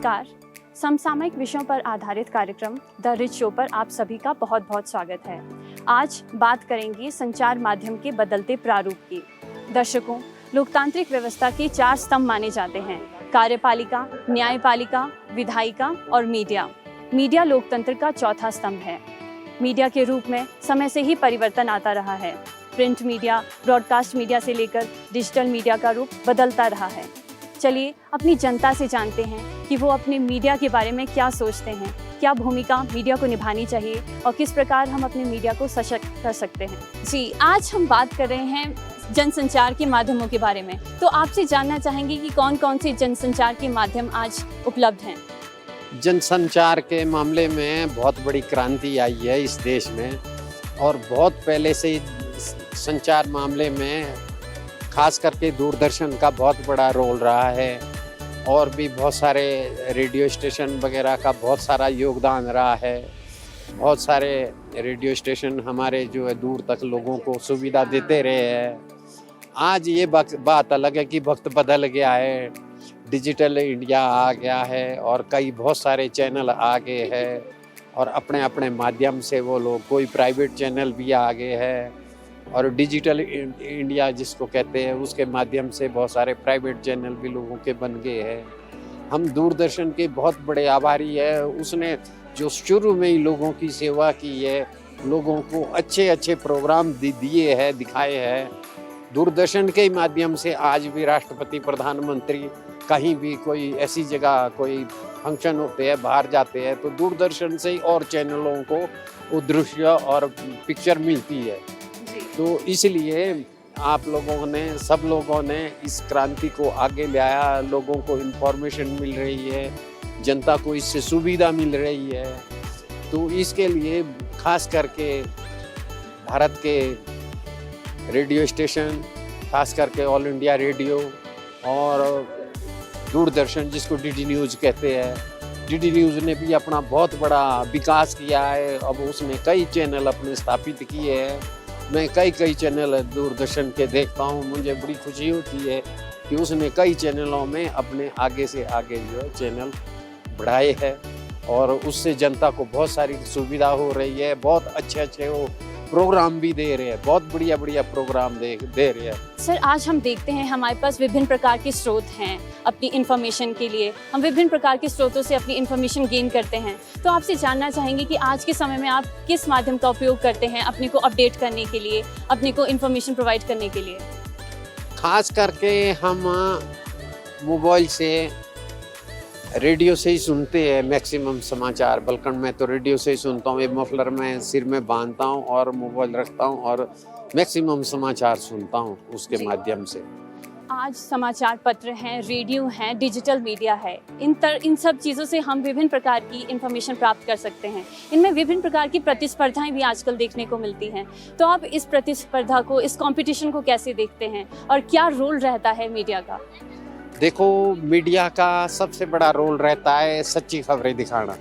नमस्कार। समसामयिक विषयों पर आधारित कार्यक्रम द रिच शो पर आप सभी का बहुत बहुत स्वागत है। आज बात करेंगे संचार माध्यम के बदलते प्रारूप की। दर्शकों, लोकतांत्रिक व्यवस्था के 4 स्तंभ माने जाते हैं: कार्यपालिका, न्यायपालिका, विधायिका और मीडिया। मीडिया लोकतंत्र का चौथा स्तंभ है। मीडिया के रूप में समय से ही परिवर्तन आता रहा है। प्रिंट मीडिया, ब्रॉडकास्ट मीडिया से लेकर डिजिटल मीडिया का रूप बदलता रहा है। चलिए अपनी जनता से जानते हैं कि वो अपने मीडिया के बारे में क्या सोचते हैं, क्या भूमिका मीडिया को निभानी चाहिए और किस प्रकार हम अपने मीडिया को सशक्त कर सकते हैं। जी, आज हम बात कर रहे हैं जनसंचार के माध्यमों के बारे में। तो आपसे जानना चाहेंगे कि कौन कौन से जनसंचार के माध्यम आज उपलब्ध हैं। जनसंचार के मामले में बहुत बड़ी क्रांति आई है इस देश में, और बहुत पहले से ही संचार मामले में खास करके दूरदर्शन का बहुत बड़ा रोल रहा है, और भी बहुत सारे रेडियो स्टेशन वगैरह का बहुत सारा योगदान रहा है। बहुत सारे रेडियो स्टेशन हमारे जो है दूर तक लोगों को सुविधा देते रहे हैं। आज ये बात अलग है कि वक्त बदल गया है, डिजिटल इंडिया आ गया है और कई बहुत सारे चैनल आ गए हैं, और अपने अपने माध्यम से वो लोग, कोई प्राइवेट चैनल भी आ गए हैं, और डिजिटल इंडिया जिसको कहते हैं उसके माध्यम से बहुत सारे प्राइवेट चैनल भी लोगों के बन गए हैं। हम दूरदर्शन के बहुत बड़े आभारी है। उसने जो शुरू में ही लोगों की सेवा की है, लोगों को अच्छे अच्छे प्रोग्राम दिए हैं, दिखाए हैं। दूरदर्शन के माध्यम से आज भी राष्ट्रपति, प्रधानमंत्री कहीं भी कोई ऐसी जगह कोई फंक्शन होते हैं, बाहर जाते हैं, तो दूरदर्शन से ही और चैनलों को वो दृश्य और पिक्चर मिलती है। तो इसलिए आप लोगों ने, सब लोगों ने इस क्रांति को आगे ले आया। लोगों को इन्फॉर्मेशन मिल रही है, जनता को इससे सुविधा मिल रही है। तो इसके लिए खास करके भारत के रेडियो स्टेशन, खास करके ऑल इंडिया रेडियो और दूरदर्शन जिसको डीडी न्यूज़ कहते हैं, डीडी न्यूज़ ने भी अपना बहुत बड़ा विकास किया है। अब उसने कई चैनल अपने स्थापित किए हैं। मैं कई चैनल दूरदर्शन के देखता हूँ, मुझे बड़ी खुशी होती है कि उसने कई चैनलों में अपने आगे से आगे जो है चैनल बढ़ाए हैं, और उससे जनता को बहुत सारी सुविधा हो रही है। बहुत अच्छे वो प्रोग्राम भी दे रहे हैं, बहुत बढ़िया प्रोग्राम दे रहे हैं। सर, आज हम देखते हैं हमारे पास विभिन्न प्रकार के स्रोत हैं अपनी इन्फॉर्मेशन के लिए। हम विभिन्न प्रकार के स्रोतों से अपनी इन्फॉर्मेशन गेन करते हैं। तो आपसे जानना चाहेंगे कि आज के समय में आप किस माध्यम का उपयोग करते हैं अपने को अपडेट करने के लिए, अपने को इन्फॉर्मेशन प्रोवाइड करने के लिए? खास करके हम मोबाइल से, रेडियो से ही सुनते हैं मैक्सिमम समाचार। बल्कि मैं तो रेडियो से ही सुनता हूँ। एक मफलर में सिर में बांधता हूँ और मोबाइल रखता हूँ और मैक्सिमम समाचार सुनता हूँ उसके माध्यम से। आज समाचार पत्र हैं, रेडियो हैं, डिजिटल मीडिया है। इन सब चीज़ों से हम विभिन्न प्रकार की इन्फॉर्मेशन प्राप्त कर सकते हैं। इनमें विभिन्न प्रकार की प्रतिस्पर्धाएं भी आजकल देखने को मिलती हैं। तो आप इस प्रतिस्पर्धा को, इस कंपटीशन को कैसे देखते हैं और क्या रोल रहता है मीडिया का? देखो, मीडिया का सबसे बड़ा रोल रहता है सच्ची खबरें दिखाना।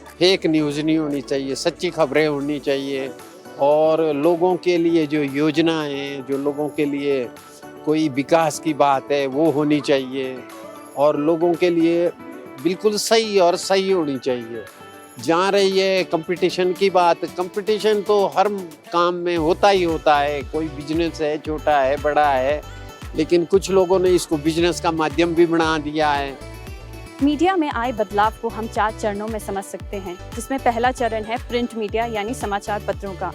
फेक न्यूज़ नहीं होनी चाहिए, सच्ची खबरें होनी चाहिए। और लोगों के लिए जो योजनाएं, जो लोगों के लिए कोई विकास की बात है वो होनी चाहिए, और लोगों के लिए बिल्कुल सही और सही होनी चाहिए। जहाँ रही है कंपटीशन की बात, कंपटीशन तो हर काम में होता ही होता है। कोई बिजनेस है, छोटा है, बड़ा है, लेकिन कुछ लोगों ने इसको बिजनेस का माध्यम भी बना दिया है। मीडिया में आए बदलाव को हम 4 चरणों में समझ सकते हैं, जिसमें पहला चरण है प्रिंट मीडिया यानी समाचार पत्रों का।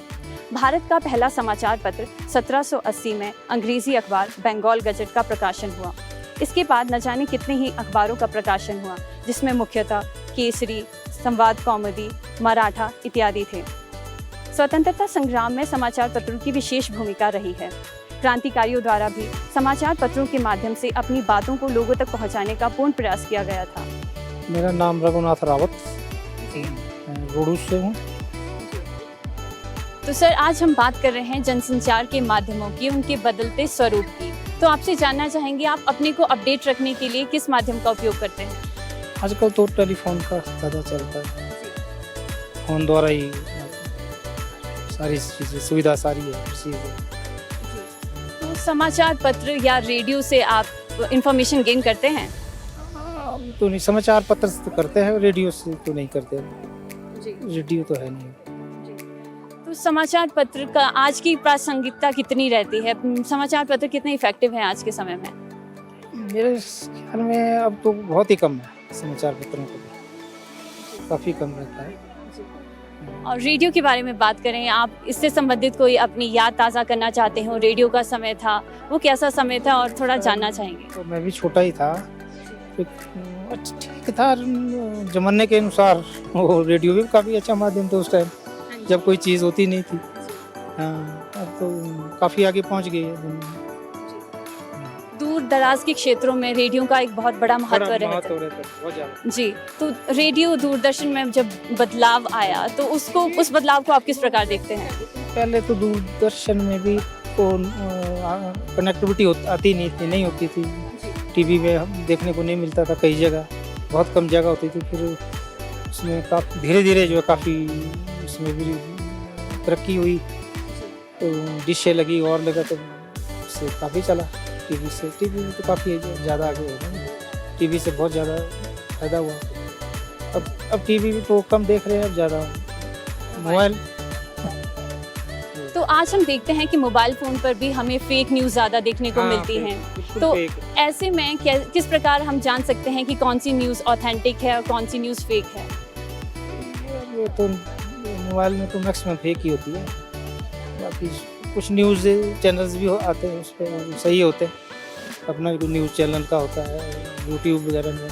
भारत का पहला समाचार पत्र 1780 में अंग्रेजी अखबार बंगाल गजट का प्रकाशन हुआ। इसके बाद न जाने कितने ही अखबारों का प्रकाशन हुआ, जिसमें मुख्यतः केसरी, संवाद कौमुदी, मराठा इत्यादि थे। स्वतंत्रता संग्राम में समाचार पत्रों की विशेष भूमिका रही है। क्रांतिकारियों द्वारा भी समाचार पत्रों के माध्यम से अपनी बातों को लोगों तक पहुंचाने का पूर्ण प्रयास किया गया था। मेरा नाम रघुनाथ रावत, रोडू से हूँ। तो सर, आज हम बात कर रहे हैं जनसंचार के माध्यमों की, उनके बदलते स्वरूप की। तो आपसे जानना चाहेंगे, आप अपने को अपडेट रखने के लिए किस माध्यम का उपयोग करते हैं? आजकल तो टेलीफोन का ज़्यादा चलता है। फोन द्वारा ही सारी चीज़ें, सुविधा सारी है। तो समाचार पत्र या रेडियो से आप इन्फॉर्मेशन गेन करते हैं? हम तो नहीं, समाचार पत्र से तो करते हैं, रेडियो से तो नहीं करते। जी रेडियो तो है नहीं। तो समाचार पत्र का आज की प्रासंगिकता कितनी रहती है? समाचार पत्र कितने इफेक्टिव हैं आज के समय में? मेरे ख्याल में अब तो बहुत ही कम है समाचार पत्रों को, काफ़ी कम रहता है। और रेडियो के बारे में बात करें, आप इससे संबंधित कोई अपनी याद ताज़ा करना चाहते हो? रेडियो का समय था, वो कैसा समय था और थोड़ा जानना चाहेंगे। तो मैं भी छोटा ही था, ठीक था, जमाने के अनुसार वो रेडियो भी काफ़ी अच्छा माध्यम था उस टाइम, जब कोई चीज़ होती नहीं थी। हाँ, अब तो काफ़ी आगे पहुंच गई है दुनिया। दूर दराज के क्षेत्रों में रेडियो का एक बहुत बड़ा महत्व रहता है। बहुत ज़्यादा। जी, तो रेडियो दूरदर्शन में जब बदलाव आया तो उस बदलाव को आप किस प्रकार देखते हैं? पहले तो दूरदर्शन में भी तो कनेक्टिविटी आती नहीं होती थी। टीवी में हम देखने को नहीं मिलता था, कई जगह बहुत कम जगह होती थी। फिर उसमें काफ़ी धीरे धीरे जो है काफ़ी उसमें भी तरक्की हुई, तो डिशें लगी और लगा, तो उससे काफ़ी चला। टीवी में तो काफ़ी ज़्यादा आगे हो गए, टीवी से बहुत ज़्यादा फ़ायदा हुआ। अब टीवी भी तो कम देख रहे हैं, अब ज़्यादा मोबाइल। तो आज हम देखते हैं कि मोबाइल फ़ोन पर भी हमें फेक न्यूज़ ज़्यादा देखने को मिलती हैं। तो ऐसे में किस प्रकार हम जान सकते हैं कि कौन सी न्यूज़ ऑथेंटिक है और कौन सी न्यूज़ फेक है? ये तो मोबाइल में तो मैक्सिमम फेक ही होती है, बाकी कुछ न्यूज़ चैनल्स भी आते हैं, उस पर सही होते हैं। अपना भी न्यूज़ चैनल का होता है, यूट्यूब वगैरह में,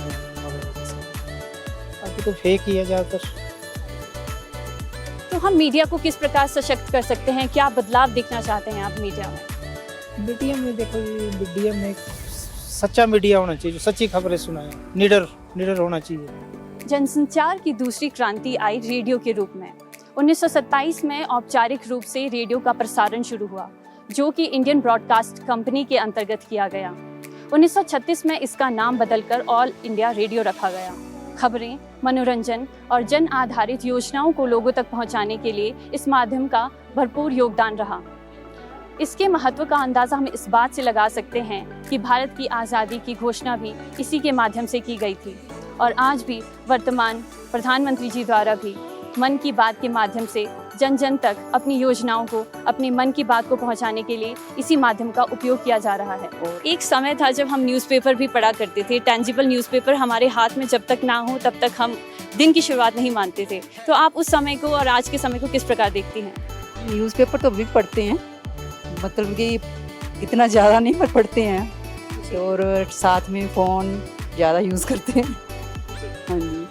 बाकी तो फेक ही है ज़्यादातर। तो हम मीडिया को किस प्रकार सशक्त कर सकते हैं? क्या बदलाव देखना चाहते हैं आप मीडिया में? मीडिया में देखो, ये मीडिया में एक सच्चा मीडिया होना चाहिए, जो सच्ची खबरें सुनाए, निडर होना चाहिए। जनसंचार की दूसरी क्रांति आई रेडियो के रूप में। 1927 में औपचारिक रूप से रेडियो का प्रसारण शुरू हुआ, जो कि इंडियन ब्रॉडकास्ट कंपनी के अंतर्गत किया गया। 1936 में इसका नाम बदलकर ऑल इंडिया रेडियो रखा गया। खबरें, मनोरंजन और जन आधारित योजनाओं को लोगों तक पहुंचाने के लिए इस माध्यम का भरपूर योगदान रहा। इसके महत्व का अंदाज़ा हम इस बात से लगा सकते हैं कि भारत की आज़ादी की घोषणा भी इसी के माध्यम से की गई थी, और आज भी वर्तमान प्रधानमंत्री जी द्वारा भी मन की बात के माध्यम से जन जन तक अपनी योजनाओं को, अपनी मन की बात को पहुंचाने के लिए इसी माध्यम का उपयोग किया जा रहा है। एक समय था जब हम न्यूज़पेपर भी पढ़ा करते थे। टेंजिबल न्यूज़पेपर हमारे हाथ में जब तक ना हो तब तक हम दिन की शुरुआत नहीं मानते थे। तो आप उस समय को और आज के समय को किस प्रकार देखती हैं? न्यूज़पेपर तो भी पढ़ते हैं, मतलब कि इतना ज़्यादा नहीं पर पढ़ते हैं, और साथ में फ़ोन ज़्यादा यूज़ करते हैं। हाँ जी।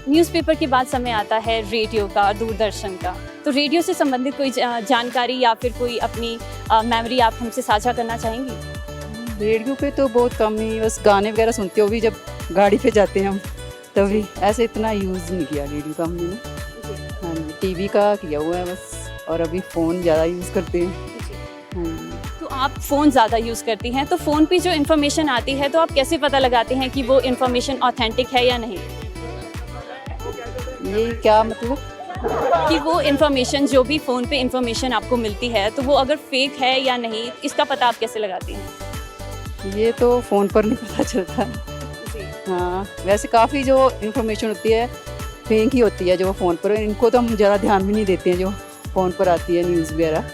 न्यूज़पेपर के बाद समय आता है रेडियो का, दूरदर्शन का। तो रेडियो से संबंधित कोई जानकारी या फिर कोई अपनी मेमोरी आप हमसे साझा करना चाहेंगी? रेडियो पे तो बहुत कम ही, बस गाने वगैरह सुनते हो भी जब गाड़ी पे जाते हैं हम, तभी। ऐसे इतना यूज़ नहीं किया रेडियो का हमने। हाँ जी, टीवी का किया हुआ है बस, और अभी फ़ोन ज़्यादा यूज़ करते हैं। हाँ जी। तो आप फ़ोन ज़्यादा यूज़ करती हैं, तो फ़ोन पे जो इन्फॉर्मेशन आती है तो आप कैसे पता लगाते हैं कि वो इन्फॉर्मेशन ऑथेंटिक है या नहीं? ये क्या मतलब? कि वो इन्फॉर्मेशन, जो भी फ़ोन पे इन्फॉर्मेशन आपको मिलती है, तो वो अगर फेक है या नहीं, इसका पता आप कैसे लगाती हैं? ये तो फ़ोन पर नहीं पता चलता। हाँ, वैसे काफ़ी जो इन्फॉर्मेशन होती है फेक ही होती है जो फ़ोन पर, इनको तो हम ज़्यादा ध्यान भी नहीं देते हैं जो फ़ोन पर आती है न्यूज़ वगैरह।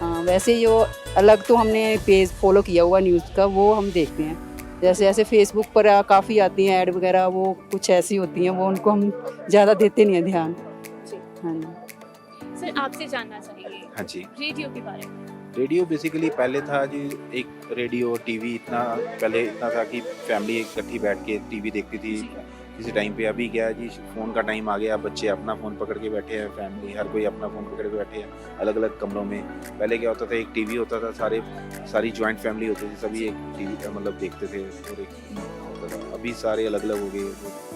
हाँ, वैसे जो अलग तो हमने पेज फॉलो किया हुआ न्यूज़ का, वो हम देखते हैं। जैसे ऐसे फेसबुक पर काफ़ी आती हैं ऐड वगैरह, वो कुछ ऐसी होती हैं, वो उनको हम ज़्यादा देते नहीं हैं ध्यान। हाँ जी। सर, आपसे जानना चाहेंगे हाँ जी, रेडियो के बारे में। रेडियो बेसिकली पहले था जी, एक रेडियो टीवी इतना पहले इतना था कि फैमिली इकट्ठी बैठ के टीवी देखती थी किसी टाइम पे। अभी क्या है जी, फ़ोन का टाइम आ गया, बच्चे अपना फ़ोन पकड़ के बैठे हैं, फैमिली हर कोई अपना फ़ोन पकड़ के बैठे हैं अलग अलग कमरों में। पहले क्या होता था, एक टीवी होता था, सारी जॉइंट फैमिली होती थी, सभी एक टीवी का मतलब देखते थे, और एक होता था। अभी सारे अलग अलग हो गए,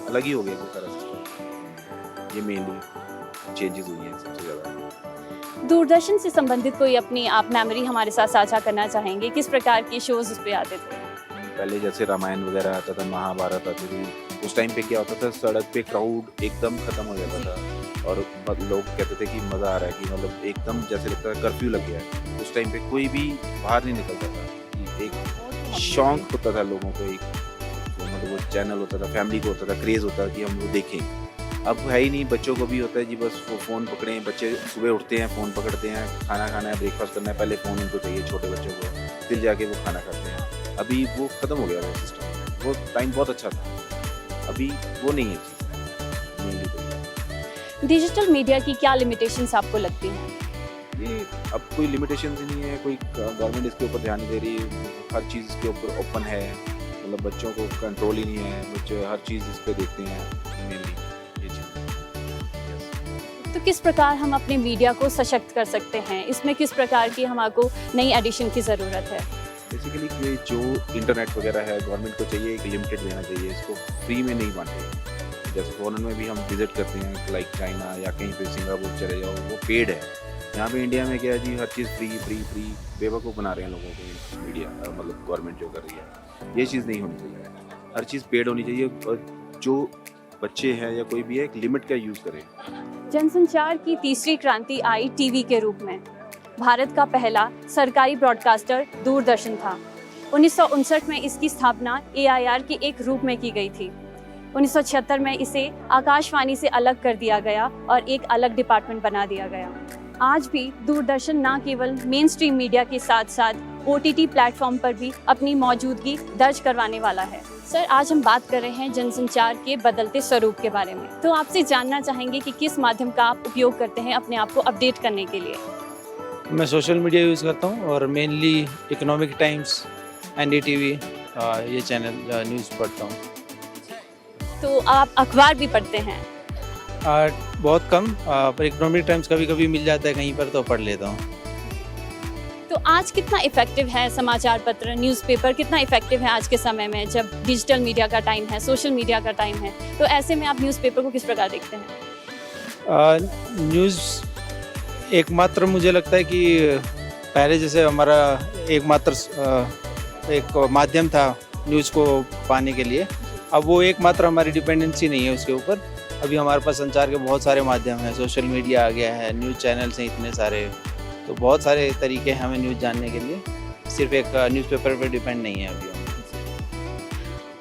अलग ही हो गए सारा सिस्टम। ये मेनली चेंजेस हुई हैं सबसे ज़्यादा। दूरदर्शन से संबंधित कोई अपनी आप मेमोरी हमारे साथ साझा करना चाहेंगे? किस प्रकार के शोज़ उस पे आते थे? पहले जैसे रामायण वगैरह आता था, महाभारत आती थी, उस टाइम पे क्या होता था, सड़क पे क्राउड एकदम खत्म हो जाता था, और लोग कहते थे कि मज़ा आ रहा है, कि मतलब एकदम जैसे लगता था कर्फ्यू लग गया है। उस टाइम पे कोई भी बाहर नहीं निकलता था, एक शौक होता था लोगों को, एक मतलब वो चैनल होता था, फैमिली को होता था, क्रेज़ होता था कि हम वो देखें। अब है ही नहीं, बच्चों को भी होता है जी बस वो फ़ोन पकड़ें, बच्चे सुबह उठते हैं फ़ोन पकड़ते हैं, खाना खाना है, ब्रेकफास्ट करना है, पहले फ़ोन उनको चाहिए छोटे बच्चों को, फिर जाके वो खाना खाते हैं। अभी वो ख़त्म हो गया वो सिस्टम, वो टाइम बहुत अच्छा था, अभी वो नहीं है चीज़ मेनली तो डिजिटल मीडिया की क्या लिमिटेशंस आपको लगती हैं? ये अब कोई लिमिटेशंस ही नहीं है, कोई गवर्नमेंट इसके ऊपर ध्यान नहीं दे रही, हर चीज़ इसके ऊपर ओपन है, मतलब बच्चों को कंट्रोल ही नहीं है, बच्चे हर चीज़ इस पे देखते हैं मेनली ये चीज़। तो किस प्रकार हम अपने मीडिया को सशक्त कर सकते हैं? इसमें किस प्रकार की हमको नई एडिशन की ज़रूरत है? बेसिकली ये जो इंटरनेट वगैरह है गवर्नमेंट को चाहिए एक लिमिटेड देना चाहिए, इसको फ्री में नहीं बांटे। जैसे फॉरेन में भी हम विजिट करते हैं लाइक चाइना या कहीं पे सिंगापुर चले जाओ, वो पेड है। यहाँ पे इंडिया में क्या है जी, हर चीज़ फ्री बेवकूफ़ बना रहे हैं लोगों को मीडिया, मतलब गवर्नमेंट जो कर रही है। ये चीज़ नहीं होनी चाहिए, हर चीज़ पेड होनी चाहिए और जो बच्चे हैं या कोई भी है एक लिमिट का यूज़ करें। जनसंचार की तीसरी क्रांति आई टीवी के रूप में। भारत का पहला सरकारी ब्रॉडकास्टर दूरदर्शन था। 1959 में इसकी स्थापना AIR के एक रूप में की गई थी। 1976 में इसे आकाशवाणी से अलग कर दिया गया और एक अलग डिपार्टमेंट बना दिया गया। आज भी दूरदर्शन न केवल मेन स्ट्रीम मीडिया के साथ साथ OTT प्लेटफॉर्म पर भी अपनी मौजूदगी दर्ज करवाने वाला है। सर, आज हम बात कर रहे हैं जनसंचार के बदलते स्वरूप के बारे में। तो आपसे जानना चाहेंगे कि किस माध्यम का आप उपयोग करते हैं अपने आप को अपडेट करने के लिए? मैं सोशल मीडिया यूज़ करता हूँ और मेनली इकोनॉमिक टाइम्स, NDTV ये चैनल न्यूज़ पढ़ता हूँ। तो आप अखबार भी पढ़ते हैं? बहुत कम, पर इकोनॉमिक टाइम्स कभी कभी मिल जाता है कहीं पर तो पढ़ लेता हूँ। तो आज कितना इफेक्टिव है समाचार पत्र, न्यूज़पेपर कितना इफेक्टिव है आज के समय में, जब डिजिटल मीडिया का टाइम है, सोशल मीडिया का टाइम है? तो ऐसे में आप न्यूज़पेपर को किस प्रकार देखते हैं? न्यूज़ एकमात्र मुझे लगता है कि पहले जैसे हमारा एकमात्र एक माध्यम था न्यूज़ को पाने के लिए, अब वो एकमात्र हमारी डिपेंडेंसी नहीं है उसके ऊपर। अभी हमारे पास संचार के बहुत सारे माध्यम हैं, सोशल मीडिया आ गया है, न्यूज़ चैनल्स हैं इतने सारे, तो बहुत सारे तरीके हैं हमें न्यूज़ जानने के लिए, सिर्फ एक न्यूज़पेपर पर डिपेंड नहीं है अभी हम।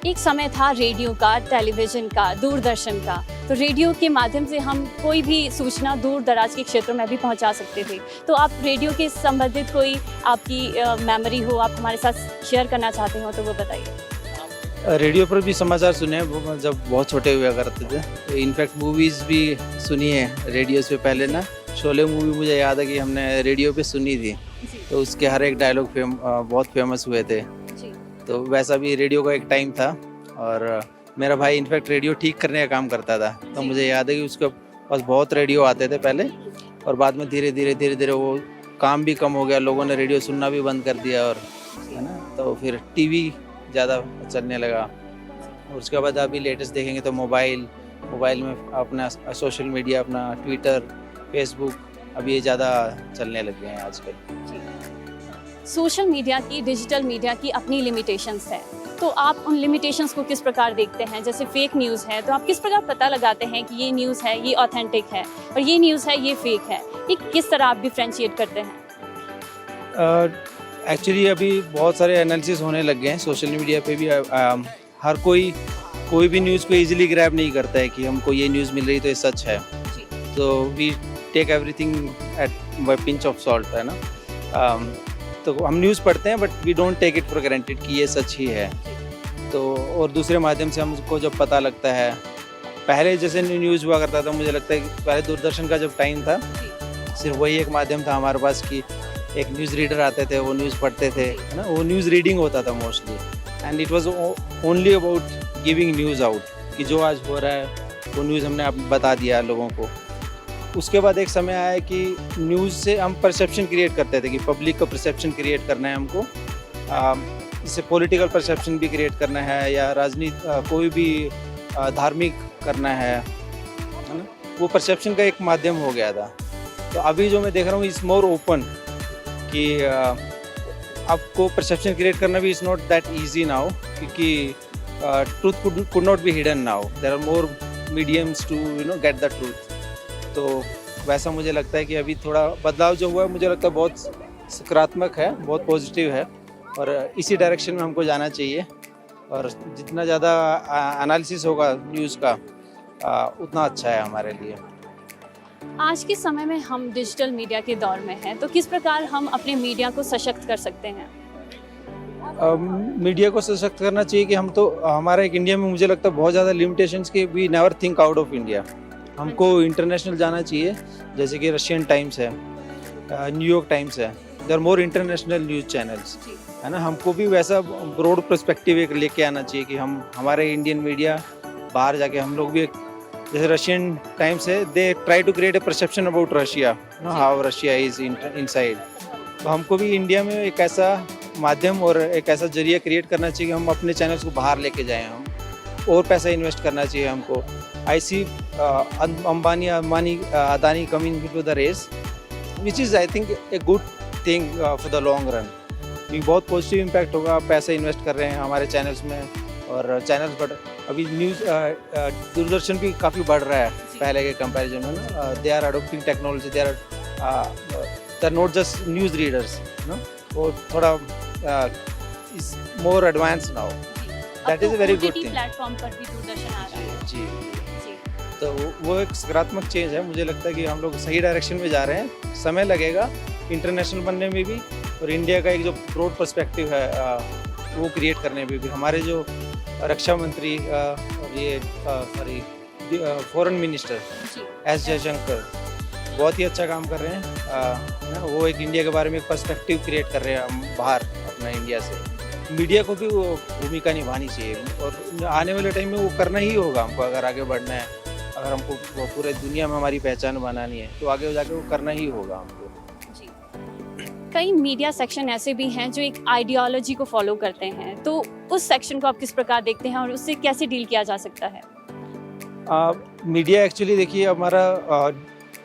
एक समय था रेडियो का, टेलीविज़न का, दूरदर्शन का। तो रेडियो के माध्यम से हम कोई भी सूचना दूर दराज के क्षेत्रों में भी पहुंचा सकते थे। तो आप रेडियो के संबंधित कोई आपकी मेमोरी हो, आप हमारे साथ शेयर करना चाहते हो तो वो बताइए। रेडियो पर भी समाचार सुने वो जब बहुत छोटे हुआ करते थे। इनफैक्ट मूवीज़ भी सुनी है रेडियो से पहले ना। शोले मूवी मुझे याद है कि हमने रेडियो पे सुनी थी, तो उसके हर एक डायलॉग बहुत फेमस हुए थे। तो वैसा भी रेडियो का एक टाइम था और मेरा भाई इनफैक्ट रेडियो ठीक करने का काम करता था, तो मुझे याद है कि उसके पास बहुत रेडियो आते थे पहले, और बाद में धीरे धीरे वो काम भी कम हो गया, लोगों ने रेडियो सुनना भी बंद कर दिया, और है ना, तो फिर टीवी ज़्यादा चलने लगा। और उसके बाद अभी लेटेस्ट देखेंगे तो मोबाइल में अपना सोशल मीडिया, अपना ट्विटर, फेसबुक, अभी ये ज़्यादा चलने लग गए हैं आजकल। सोशल मीडिया की, डिजिटल मीडिया की अपनी लिमिटेशंस है, तो आप उन लिमिटेशंस को किस प्रकार देखते हैं? जैसे फेक न्यूज़ है, तो आप किस प्रकार पता लगाते हैं कि ये न्यूज़ है, ये ऑथेंटिक है, और ये न्यूज़ है, ये फेक है? ये किस तरह आप डिफ्रेंशिएट करते हैं? एक्चुअली अभी बहुत सारे एनालिसिस होने लग गए हैं सोशल मीडिया पे भी। हर कोई भी न्यूज़ को इजीली ग्रैब नहीं करता है कि हमको ये न्यूज़ मिल रही तो ये सच है। तो we take everything at by pinch of salt, है ना। तो हम न्यूज़ पढ़ते हैं but we don't take it for granted कि ये सच ही है। तो और दूसरे माध्यम से हमको जब पता लगता है, पहले जैसे न्यूज़ हुआ करता था, मुझे लगता है कि पहले दूरदर्शन का जब टाइम था सिर्फ वही एक माध्यम था हमारे पास कि एक न्यूज़ रीडर आते थे, वो न्यूज़ पढ़ते थे, है ना, वो न्यूज़ रीडिंग होता था mostly, and it was only about giving news out कि जो आज हो रहा है वो न्यूज़ हमने बता दिया लोगों को। उसके बाद एक समय आया कि न्यूज़ से हम परसेप्शन क्रिएट करते थे कि पब्लिक का परसेप्शन क्रिएट करना है हमको, इससे पॉलिटिकल परसेप्शन भी क्रिएट करना है या राजनीति कोई भी धार्मिक करना है ना, वो परसेप्शन का एक माध्यम हो गया था। तो अभी जो मैं देख रहा हूँ इज़ मोर ओपन कि आपको परसेप्शन क्रिएट करना भी is not that easy now, क्योंकि truth could not be hidden now, there are more mediums to get the truth. तो वैसा मुझे लगता है कि अभी थोड़ा बदलाव जो हुआ है मुझे लगता है बहुत सकारात्मक है, बहुत पॉजिटिव है, और इसी डायरेक्शन में हमको जाना चाहिए और जितना ज़्यादा एनालिसिस होगा न्यूज़ का उतना अच्छा है हमारे लिए। आज के समय में हम डिजिटल मीडिया के दौर में हैं, तो किस प्रकार हम अपने मीडिया को सशक्त कर सकते हैं? मीडिया को सशक्त करना चाहिए कि हम तो हमारा एक इंडिया में मुझे लगता है बहुत ज़्यादा लिमिटेशंस के we never think out of India. हमको इंटरनेशनल जाना चाहिए, जैसे कि रशियन टाइम्स है, न्यूयॉर्क टाइम्स है, they are more international news channels, है ना। हमको भी वैसा ब्रॉड पर्सपेक्टिव एक लेके आना चाहिए कि हम हमारे इंडियन मीडिया बाहर जाके हम लोग भी जैसे रशियन टाइम्स है, they try to create a perception about Russia, how Russia is inside. तो हमको भी इंडिया में एक ऐसा माध्यम और एक ऐसा जरिया क्रिएट करना चाहिए कि हम अपने चैनल्स को बाहर लेके जाएं। हम और पैसा इन्वेस्ट करना चाहिए हमको। I see Ambani Adani coming to the race, which is I think a good thing for the long run. ये बहुत पॉजिटिव इम्पैक्ट होगा। पैसा इन्वेस्ट कर रहे हैं हमारे चैनल्स में और चैनल्स बढ़, अभी न्यूज़ दूरदर्शन भी काफ़ी बढ़ रहा है पहले के कंपैरिजन में ना। They are adopting technology, they are not just news readers, no, वो थोड़ा is more advance now. That is a very good thing. Platform पर भी दूरदर्शन आ रहा है। जी, तो वो एक सकारात्मक चेंज है। मुझे लगता है कि हम लोग सही डायरेक्शन में जा रहे हैं। समय लगेगा इंटरनेशनल बनने में भी, और इंडिया का एक जो ब्रॉड पर्सपेक्टिव है वो क्रिएट करने में भी। हमारे जो रक्षा मंत्री और ये फॉरेन मिनिस्टर एस जयशंकर बहुत ही अच्छा काम कर रहे हैं। वो एक इंडिया के बारे में एक पर्सपेक्टिव क्रिएट कर रहे हैं बाहर अपना इंडिया से। मीडिया को भी वो भूमिका निभानी चाहिए और आने वाले टाइम में वो करना ही होगा हमको। अगर आगे बढ़ना है, अगर हमको पूरे दुनिया में हमारी पहचान बनानी है, तो आगे जाके वो करना ही होगा हमको। कई मीडिया सेक्शन ऐसे भी हैं जो एक आइडियोलॉजी को फॉलो करते हैं, तो उस सेक्शन को आप किस प्रकार देखते हैं और उससे कैसे डील किया जा सकता है? मीडिया एक्चुअली देखिए हमारा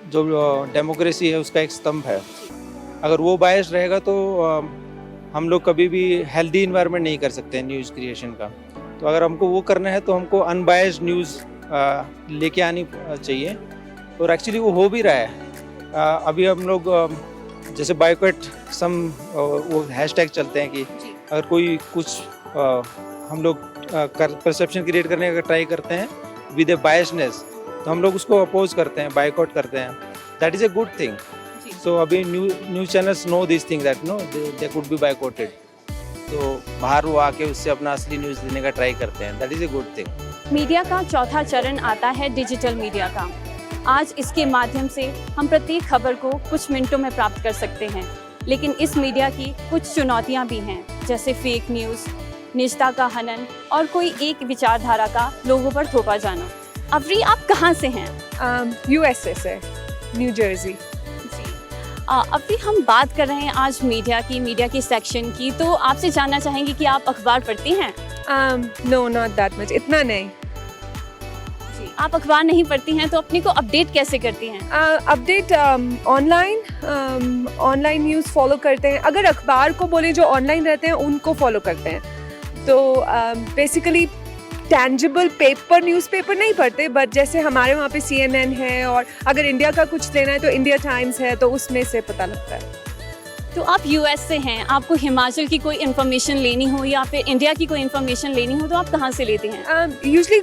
जो डेमोक्रेसी है उसका एक स्तंभ है। अगर वो बायस रहेगा तो हम लोग कभी भी हेल्दी इन्वायरमेंट नहीं कर सकते हैं न्यूज़ क्रिएशन का। तो अगर हमको वो करना है तो हमको अनबायस्ड न्यूज़ लेके आनी चाहिए, और एक्चुअली वो हो भी रहा है। अभी हम लोग जैसे बायकॉट सम वो हैशटैग चलते हैं कि अगर कोई कुछ हम लोग परसेप्शन क्रिएट करने का ट्राई करते हैं विद ए बायसनेस, तो हम लोग उसको अपोज करते हैं, बायकॉट करते हैं। That is a good thing. So अभी news channels no this thing that no they could be boycotted, तो बाहर वो आके उससे अपना असली न्यूज़ देने का ट्राई करते हैं। That is a good thing. Media का चौथा चरण आता है डिजिटल मीडिया का। आज इसके माध्यम से हम प्रत्येक खबर को कुछ मिनटों में प्राप्त कर सकते हैं, लेकिन इस मीडिया की कुछ चुनौतियां भी हैं, जैसे फेक न्यूज़, निजता का हनन और कोई एक विचारधारा का लोगों पर थोपा जाना। अवरी, आप कहाँ से हैं? यूएसए से, न्यू जर्सी। अवरी, हम बात कर रहे हैं आज मीडिया की, मीडिया के सेक्शन की, तो आपसे जानना चाहेंगे कि आप अखबार पढ़ती हैं? नो, नॉट दैट मच, इतना नहीं। आप अखबार नहीं पढ़ती हैं तो अपने को अपडेट कैसे करती हैं? अपडेट ऑनलाइन न्यूज़ फॉलो करते हैं। अगर अखबार को बोले जो ऑनलाइन रहते हैं उनको फॉलो करते हैं, तो बेसिकली टैंजिबल पेपर न्यूज़पेपर नहीं पढ़ते, बट जैसे हमारे वहाँ पे CNN है, और अगर इंडिया का कुछ लेना है तो इंडिया टाइम्स है, तो उसमें से पता लगता है। तो आप US से हैं, आपको हिमाचल की कोई इन्फॉर्मेशन लेनी हो या फिर इंडिया की कोई इन्फॉर्मेशन लेनी हो तो आप कहाँ से लेते हैं? यूजली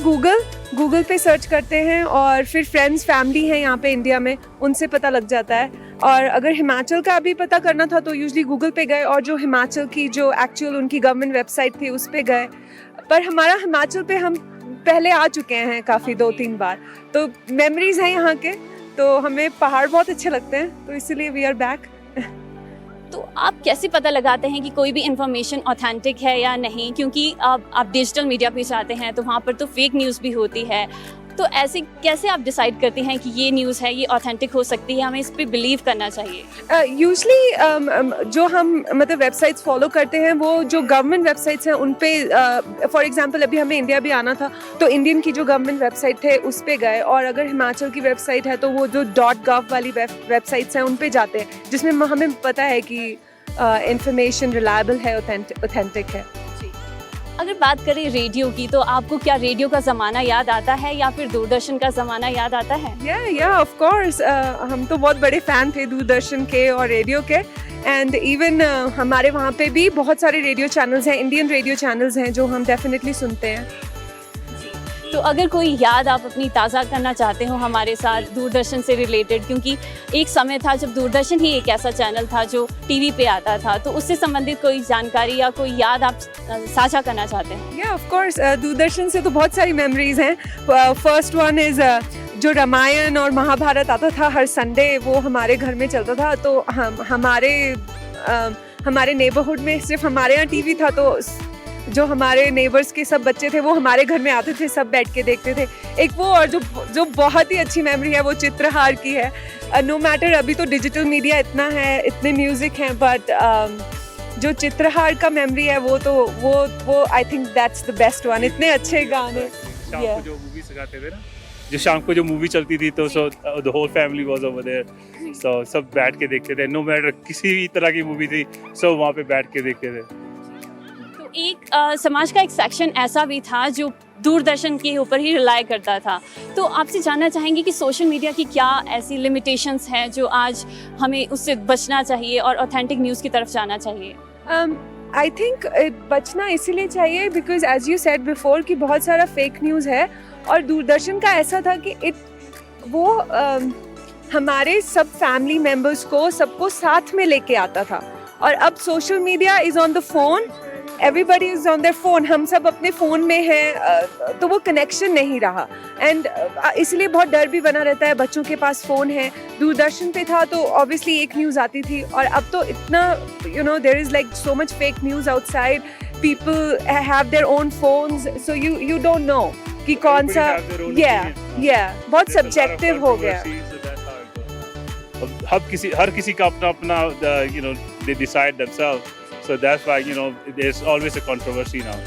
गूगल पे सर्च करते हैं, और फिर फ्रेंड्स फैमिली हैं यहाँ पे इंडिया में, उनसे पता लग जाता है। और अगर हिमाचल का भी पता करना था तो यूजली गूगल पे गए, और जो हिमाचल की जो एक्चुअल उनकी गवर्नमेंट वेबसाइट थी उस पे गए। पर हमारा हिमाचल पे हम पहले आ चुके हैं काफ़ी 2-3 बार, तो मेमोरीज हैं यहाँ के, तो हमें पहाड़ बहुत अच्छे लगते हैं, तो इसीलिए वी आर बैक। तो आप कैसे पता लगाते हैं कि कोई भी इंफॉर्मेशन ऑथेंटिक है या नहीं? क्योंकि आप डिजिटल मीडिया पे जाते हैं तो वहाँ पर तो फेक न्यूज़ भी होती है, तो ऐसे कैसे आप डिसाइड करते हैं कि ये न्यूज़ है, ये ऑथेंटिक हो सकती है, हमें इस पर बिलीव करना चाहिए? यूजली जो हम मतलब वेबसाइट्स फॉलो करते हैं, वो जो गवर्नमेंट वेबसाइट्स हैं उन पे, फॉर एग्जांपल अभी हमें इंडिया भी आना था तो इंडियन की जो गवर्नमेंट वेबसाइट है उस पे गए, और अगर हिमाचल की वेबसाइट है तो वो जो .gov वाली वेबसाइट्स हैं उन पे जाते हैं, जिसमें हमें पता है कि इंफॉर्मेशन रिलायबल है, ऑथेंटिक है। अगर बात करें रेडियो की, तो आपको क्या रेडियो का ज़माना याद आता है या फिर दूरदर्शन का ज़माना याद आता है? या ऑफ कोर्स, हम तो बहुत बड़े फ़ैन थे दूरदर्शन के और रेडियो के, एंड इवन हमारे वहाँ पे भी बहुत सारे रेडियो चैनल्स हैं, इंडियन रेडियो चैनल्स हैं जो हम डेफिनेटली सुनते हैं। तो अगर कोई याद आप अपनी ताज़ा करना चाहते हो हमारे साथ दूरदर्शन से रिलेटेड, क्योंकि एक समय था जब दूरदर्शन ही एक ऐसा चैनल था जो टीवी पे आता था, तो उससे संबंधित कोई जानकारी या कोई याद आप साझा करना चाहते हैं? या ऑफ कोर्स दूरदर्शन से तो बहुत सारी मेमोरीज हैं। फर्स्ट वन इज़ जो रामायण और महाभारत आता था हर संडे, वो हमारे घर में चलता था। तो हमारे नेबरहुड में सिर्फ हमारे यहाँ टीवी था, तो जो हमारे नेबर्स के सब बच्चे थे वो हमारे घर में आते थे, सब बैठ के देखते थे। एक वो, और जो बहुत ही अच्छी मेमोरी है वो चित्रहार की है। नो मैटर अभी तो डिजिटल मीडिया इतना है, इतने म्यूज़िक हैं, बट जो चित्रहार का मेमोरी है वो I think that's the best one. इतने अच्छे गाने। शाम को जो मूवी सिखाते थे ना, जो शाम को जो मूवी चलती थी, तो so the whole family was over there, so सब बैठ के देखते थे। नो मैटर किसी भी तरह की मूवी थी, सब वहाँ पे बैठ के देखते थे। तो एक समाज का एक सेक्शन ऐसा भी था जो दूरदर्शन के ऊपर ही रिलाई करता था। तो आपसे जानना चाहेंगे कि सोशल मीडिया की क्या ऐसी लिमिटेशंस हैं जो आज हमें उससे बचना चाहिए और ऑथेंटिक न्यूज़ की तरफ जाना चाहिए? आई थिंक बचना इसीलिए चाहिए because as you said before कि बहुत सारा फेक न्यूज़ है, और दूरदर्शन का ऐसा था कि वो हमारे सब फैमिली मेम्बर्स को सबको साथ में लेके आता था। और अब social media is on the phone, everybody is on their phone, हम सब अपने फ़ोन में हैं, तो वो कनेक्शन नहीं रहा। एंड इसलिए बहुत डर भी बना रहता है, बच्चों के पास फ़ोन है। दूरदर्शन पे था तो ऑब्वियसली एक न्यूज़ आती थी, और अब तो इतना there is like so much fake news outside, people have their own phones, so you don't know कि कौन सा, बहुत सब्जेक्टिव हो गया। हर किसी का अपना they decide themselves, so that's why there's always a controversy now,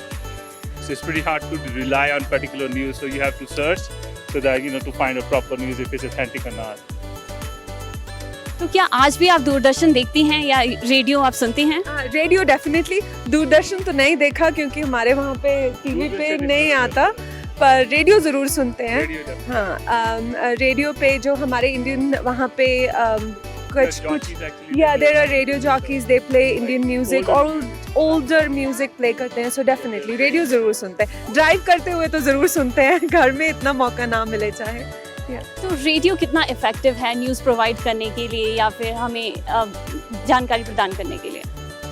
so it's pretty hard to rely on particular news, so you have to search so that to find a proper news if it's authentic or not. तो क्या आज भी आप दूरदर्शन देखती हैं या radio आप सुनती हैं? रेडियो डेफिनेटली, दूरदर्शन तो नहीं देखा क्योंकि हमारे वहाँ पे टीवी पे नहीं आता, पर रेडियो ज़रूर सुनते हैं। हाँ, रेडियो पे जो हमारे इंडियन वहाँ पे कुछ there are radio jockeys, they play Indian music और ओल्डर म्यूजिक प्ले करते हैं, सो डेफिनेटली रेडियो ज़रूर सुनते हैं। ड्राइव करते हुए तो ज़रूर सुनते हैं, घर में इतना मौका ना मिले चाहे। तो रेडियो कितना इफेक्टिव है न्यूज़ प्रोवाइड करने के लिए या फिर हमें जानकारी प्रदान करने के लिए?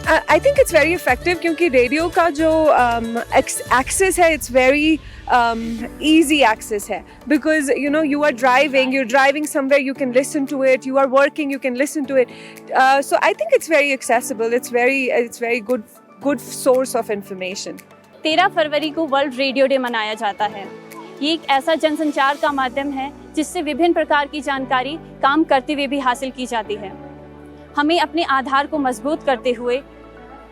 I think it's very effective, क्योंकि रेडियो का जो एक्सेस है इट्स वेरी easy access है, because you are driving, you're driving somewhere, you can listen to it, you are working, you can listen to it, so I think it's very accessible, it's very good source of information. 13 फरवरी को world radio day मनाया जाता है। ये एक ऐसा जनसंचार का माध्यम है जिससे विभिन्न प्रकार की जानकारी काम करते हुए भी हासिल की जाती है। हमें अपने आधार को मजबूत करते हुए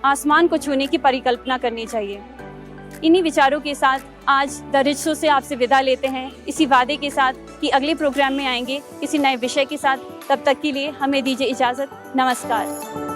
आसमान को छूने की परिकल्पना करनी चाहिए। इन्हीं विचारों के साथ आज द रिच शो से आपसे विदा लेते हैं, इसी वादे के साथ कि अगले प्रोग्राम में आएंगे किसी नए विषय के साथ। तब तक के लिए हमें दीजिए इजाज़त। नमस्कार।